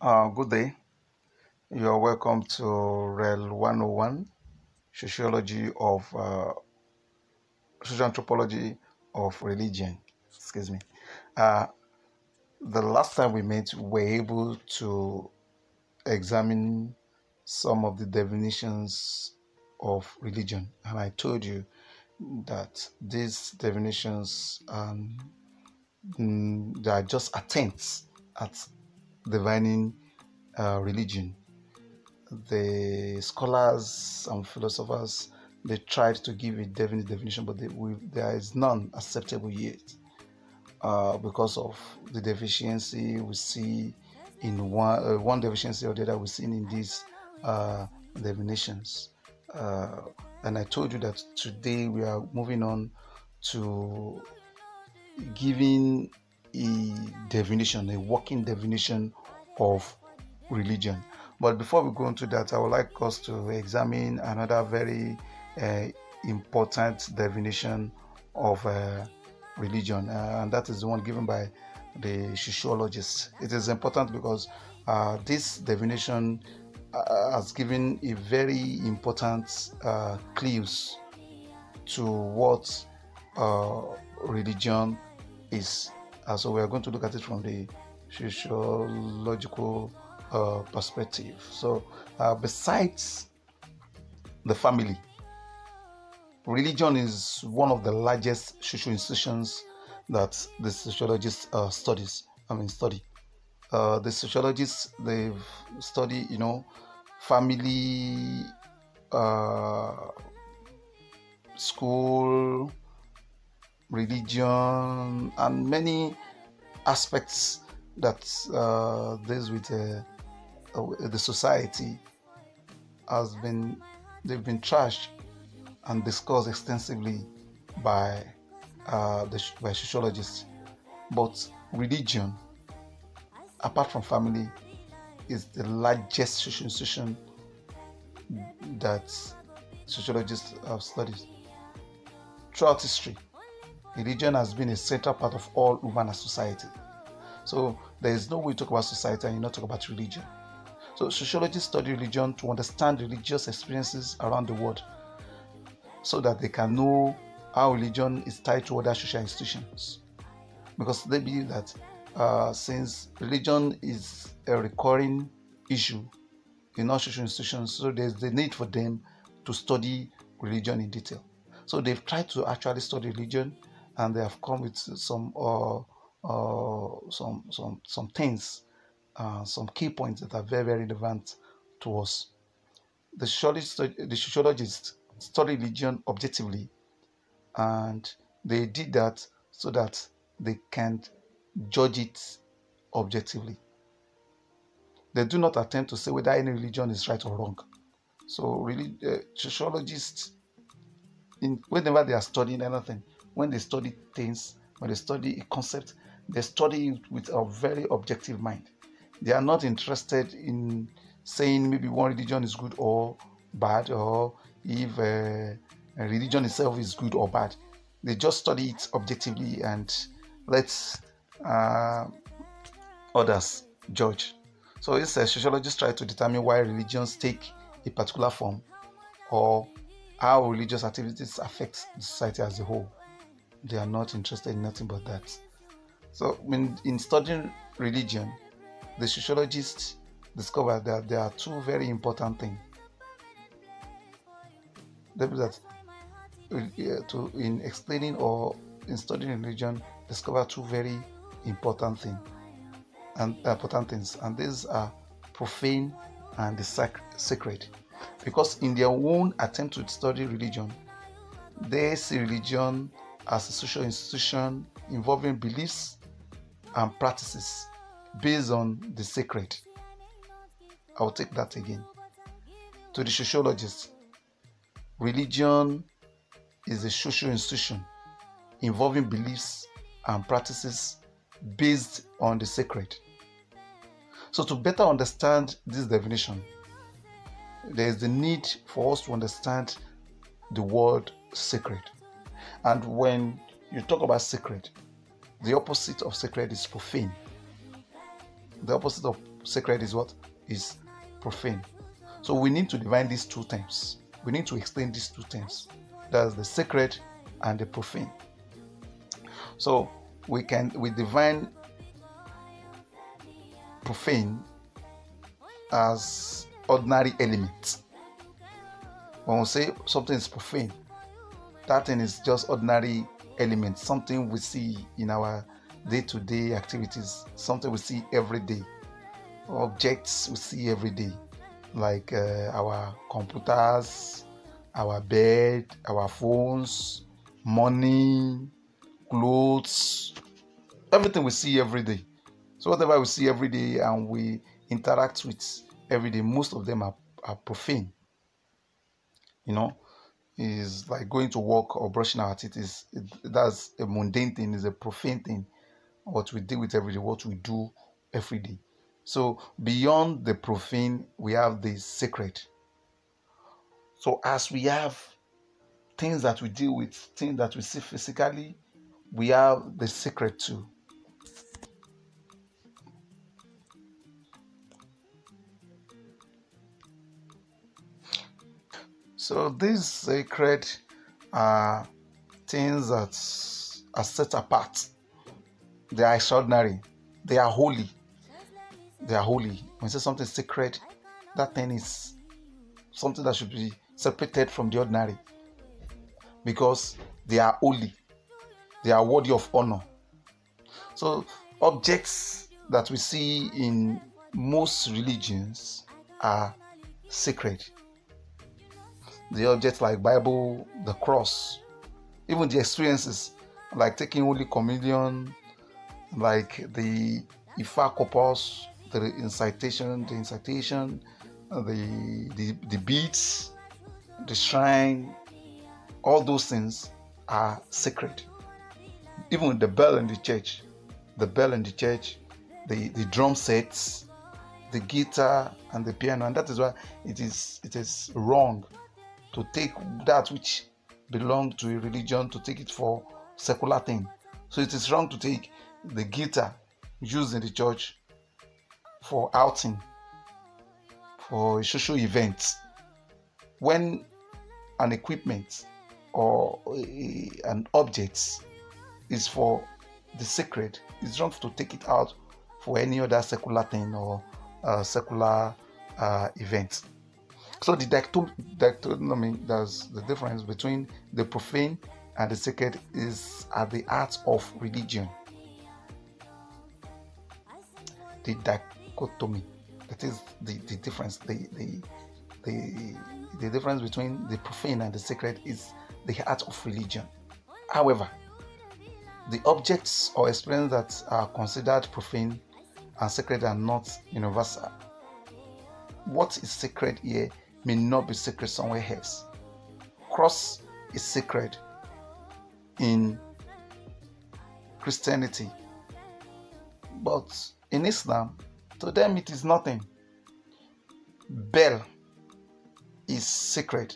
Good day. You are welcome to Rel 101, Sociology of Socio-Anthropology of Religion. Excuse me. Uh, the last time we met, we were able to examine some of the definitions of religion, and I told you that these definitions they are just attempts at defining religion. The scholars and philosophers, they tried to give a definite definition, but there is none acceptable yet, because of the deficiency we see in one deficiency or the other we see in these uh, definitions. Uh, and I told you that today we are moving on to giving a definition, a working definition of religion. But before we go into that, I would like us to examine another very uh, important definition of religion, and that is the one given by the sociologists. It is important because this definition has given a very important clues to what religion is. So we are going to look at it from the sociological perspective. So, besides the family, religion is one of the largest social institutions that the sociologists study. The sociologists, they've studied, family, school, religion, and many aspects that deals with the society they've been trashed and discussed extensively by by sociologists. But religion, apart from family, is the largest social institution that sociologists have studied. Throughout history, religion has been a central part of all human society. So there is no way to talk about society and you not talk about religion. So sociologists study religion to understand religious experiences around the world so that they can know how religion is tied to other social institutions. Because they believe that since religion is a recurring issue in all social institutions, so there's the need for them to study religion in detail. So they've tried to actually study religion, and they have come with some things, some key points that are very, very relevant to us. The sociologists study religion objectively, and they did that so that they can judge it objectively. They do not attempt to say whether any religion is right or wrong. So, really, sociologists, whenever they are studying anything, when they study things, when they study a concept, they study it with a very objective mind. They are not interested in saying maybe one religion is good or bad, or if a religion itself is good or bad. They just study it objectively and let others judge. So it's a sociologist try to determine why religions take a particular form, or how religious activities affect the society as a whole. They are not interested in nothing but that. So in studying religion, the sociologists discovered that there are two very important things. That in explaining or in studying religion, discover two very important things, and these are profane and the sacred. Because in their own attempt to study religion, they see religion as a social institution involving beliefs and practices based on the sacred. I'll take that again. To the sociologists, religion is a social institution involving beliefs and practices based on the sacred. So to better understand this definition, there is the need for us to understand the word sacred. And when you talk about sacred, the opposite of sacred is profane. The opposite of sacred is what? Is profane. So we need to define these two terms. We need to explain these two terms. That's the sacred and the profane. So we define profane as ordinary element. When we say something is profane, that thing is just ordinary element, something we see in our day-to-day activities, something we see every day, objects we see every day, like our computers, our bed, our phones, money, clothes, everything we see every day. So whatever we see every day and we interact with every day, most of them are profane. Is like going to work or brushing our teeth. That's a mundane thing, is a profane thing. What we deal with every day, what we do every day. So beyond the profane, we have the sacred. So as we have things that we deal with, things that we see physically, we have the sacred too. So these sacred are things that are set apart. They are extraordinary. They are holy. They are holy. When you say something sacred, that thing is something that should be separated from the ordinary, because they are holy. They are worthy of honor. So objects that we see in most religions are sacred. The objects like Bible, the cross, even the experiences like taking Holy Communion, like the Ifa corpus, the incitation, the beads, the shrine, all those things are sacred. Even the bell in the church, the drum sets, the guitar and the piano, and that is why it is wrong to take that which belongs to a religion to take it for secular thing. So it is wrong to take the guitar used in the church for outing, for a social event, when an equipment or an object is for the sacred. It's wrong to take it out for any other secular thing or secular event. So the dichotomy, that's the difference between the profane and the sacred, is at the heart of religion. The dichotomy, that is the difference. The difference between the profane and the sacred is the heart of religion. However, the objects or experiences that are considered profane and sacred are not universal. What is sacred here may not be sacred somewhere else. Cross is sacred in Christianity, but in Islam, to them it is nothing. Bell is sacred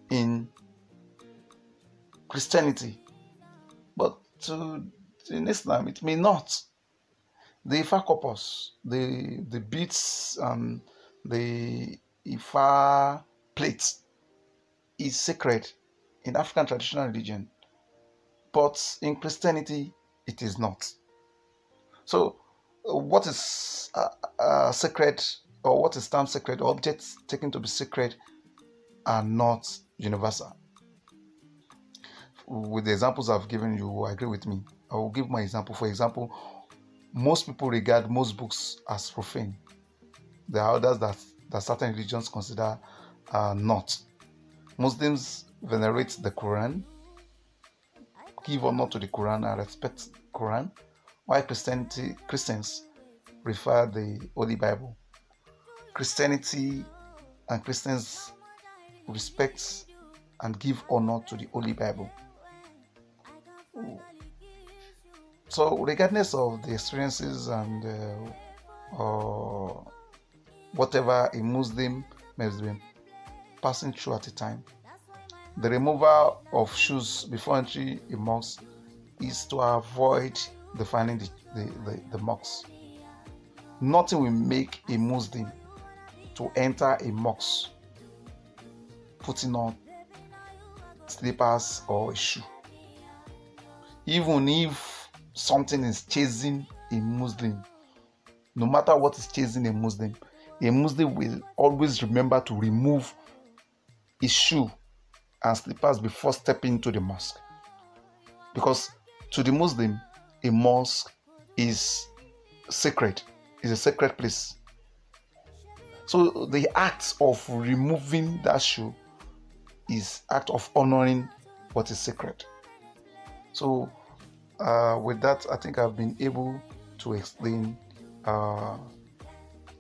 in Christianity, but in Islam it may not. The Ifa corpus, the beads and the Ifa plate is sacred in African traditional religion, but in Christianity it is not. So what is sacred, or what is termed sacred, objects taken to be sacred are not universal. With the examples I've given you, agree with me. I will give my example. For example, most people regard most books as profane. There are others that certain religions consider not. Muslims venerate the Quran, give honor to the Quran and respect the Quran, while Christians prefer the Holy Bible. Christianity and Christians respect and give honor to the Holy Bible. So regardless of the experiences and whatever a Muslim may be passing through at a time, the removal of shoes before entering a mosque is to avoid defiling the mosque. Nothing will make a Muslim to enter a mosque putting on slippers or a shoe. Even if something is chasing a Muslim, no matter what is chasing a Muslim will always remember to remove his shoe and slippers before stepping into the mosque. Because to the Muslim, a mosque is sacred, is a sacred place. So the act of removing that shoe is act of honoring what is sacred. So with that, I think I've been able to explain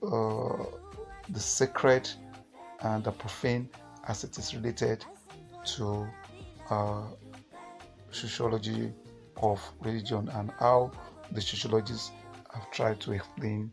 the sacred and the profane as it is related to sociology of religion, and how the sociologists have tried to explain